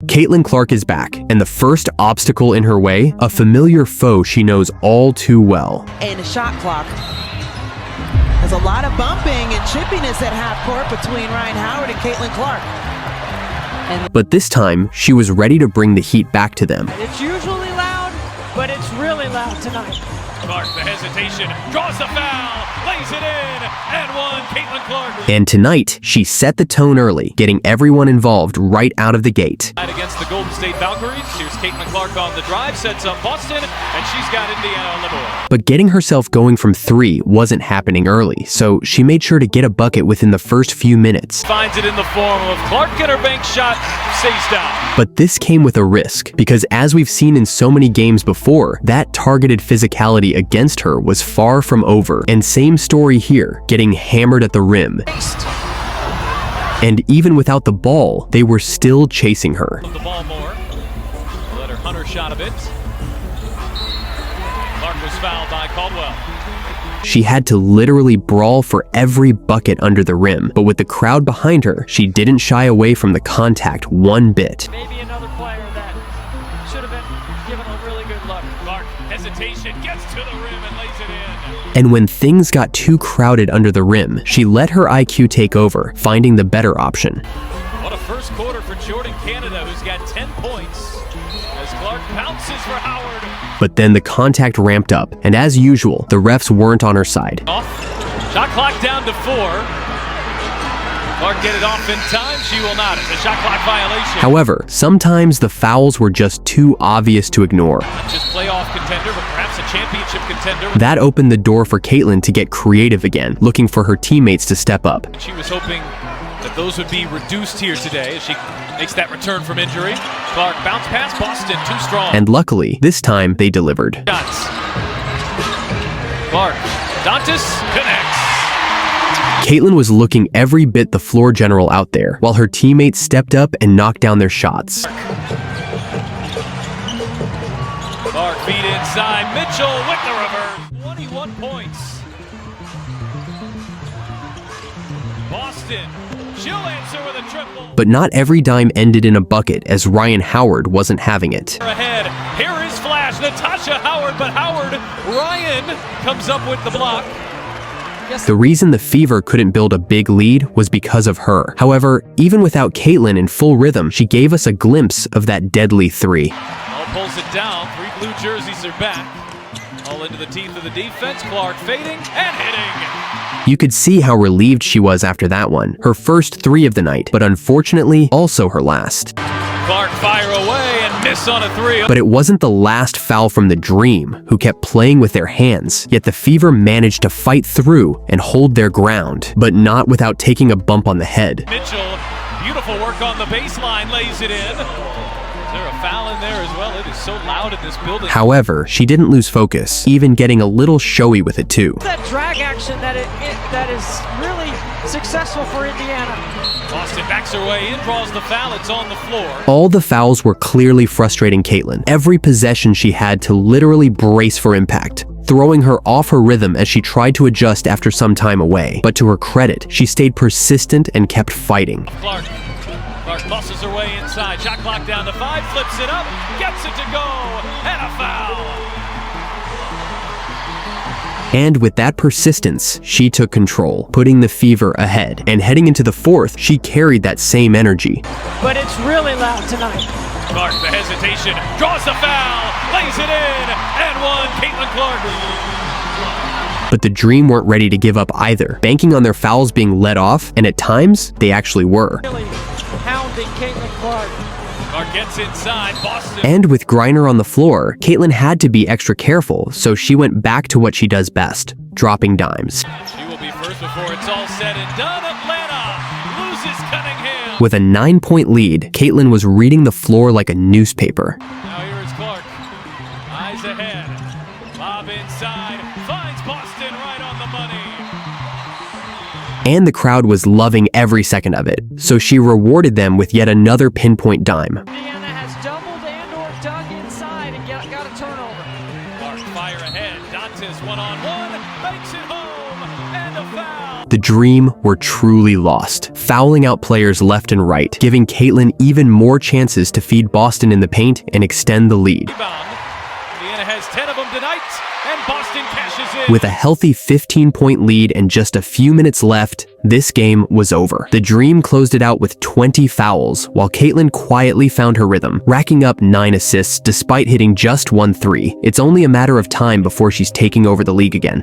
Caitlyn Clark is back, and the first obstacle in her way, a familiar foe she knows all too well. And the shot clock. There's a lot of bumping and chippiness at half court between Ryan Howard and Caitlyn Clark. But this time, she was ready to bring the heat back to them. It's usually loud, but it's really loud tonight. Clark, the hesitation, draws the foul, lays it in, and one, Caitlyn Clark. And tonight, she set the tone early, getting everyone involved right out of the gate. Against the Golden State Valkyries, here's Caitlyn Clark on the drive, sets up Boston, and she's got Indiana on the board. But getting herself going from 3 wasn't happening early, so she made sure to get a bucket within the first few minutes. Finds it in the form of Clark, and her bank shot stays down. But this came with a risk, because as we've seen in so many games before, that targeted physicality against her was far from over. And same story here, getting hammered at the rim. And even without the ball, they were still chasing her. The ball more. Let her Hunter shot a bit. Clark was fouled by Caldwell. She had to literally brawl for every bucket under the rim, but with the crowd behind her, she didn't shy away from the contact one bit. Maybe another player that should have been given a really good look. Clark, hesitation, gets to the rim and lays it in. And when things got too crowded under the rim, she let her IQ take over, finding the better option. What a first quarter for Jordan Canada, who's got 10 points, as Clark pounces for Howard. But then the contact ramped up, and as usual, the refs weren't on her side. Off. Shot clock down to 4. Clark get it off in time, she will not. It's a shot clock violation. However, sometimes the fouls were just too obvious to ignore. Not just playoff contender, but perhaps a championship contender. That opened the door for Caitlyn to get creative again, looking for her teammates to step up. She was hoping that those would be reduced here today as she makes that return from injury. Clark bounce pass, Boston too strong. And luckily, this time they delivered. Shots. Clark, Dantas connects. Caitlyn was looking every bit the floor general out there, while her teammates stepped up and knocked down their shots. Clark feed inside, Mitchell with the reverse. 21 points. Boston, she'll answer with a triple. But not every dime ended in a bucket, as Ryan Howard wasn't having it. Ahead, here is Flash, Natasha Howard, but Ryan comes up with the block. The reason the Fever couldn't build a big lead was because of her. However, even without Caitlyn in full rhythm, she gave us a glimpse of that deadly 3. All pulls it down, 3 blue jerseys are back. All into the teeth of the defense, Clark fading and hitting. You could see how relieved she was after that one. Her first 3 of the night, but unfortunately, also her last. Clark fire away and miss on a 3. But it wasn't the last foul from the Dream, who kept playing with their hands, yet the Fever managed to fight through and hold their ground, but not without taking a bump on the head. Mitchell, beautiful work on the baseline, lays it in. Is there a foul in there as well? It is so loud in this building. However, she didn't lose focus, even getting a little showy with it too. That drag action that is really successful for Indiana. Boston backs her way in, draws the foul, it's on the floor. All the fouls were clearly frustrating Caitlyn. Every possession she had to literally brace for impact, throwing her off her rhythm as she tried to adjust after some time away. But to her credit, she stayed persistent and kept fighting. Clark muscles her way inside, shot clock down to 5, flips it up, gets it to go, and a foul. And with that persistence, she took control, putting the Fever ahead. And heading into the 4th, she carried that same energy. But it's really loud tonight. Clark, the hesitation, draws the foul, lays it in, and one, Caitlyn Clark. But the Dream weren't ready to give up either, banking on their fouls being let off, and at times, they actually were. Really hounding Caitlyn Clark. Clark gets inside, Boston. And with Griner on the floor, Caitlyn had to be extra careful, so she went back to what she does best, dropping dimes. She will be first before it's all said and done. Atlanta loses Cunningham. With a 9-point lead, Caitlyn was reading the floor like a newspaper. Now here is Clark. Eyes ahead. Lob inside. Finds Boston right on the money. And the crowd was loving every second of it, so she rewarded them with yet another pinpoint dime. Indiana has doubled and or dug inside and got a turnover. Clark fire ahead. Dantas one-on-one. Makes it home. And a foul. The Dream were truly lost, fouling out players left and right, giving Caitlyn even more chances to feed Boston in the paint and extend the lead. Rebound. Indiana has 10 of them tonight, and Boston cashes in. With a healthy 15-point lead and just a few minutes left, this game was over. The Dream closed it out with 20 fouls, while Caitlyn quietly found her rhythm, racking up 9 assists despite hitting just 1 3. It's only a matter of time before she's taking over the league again.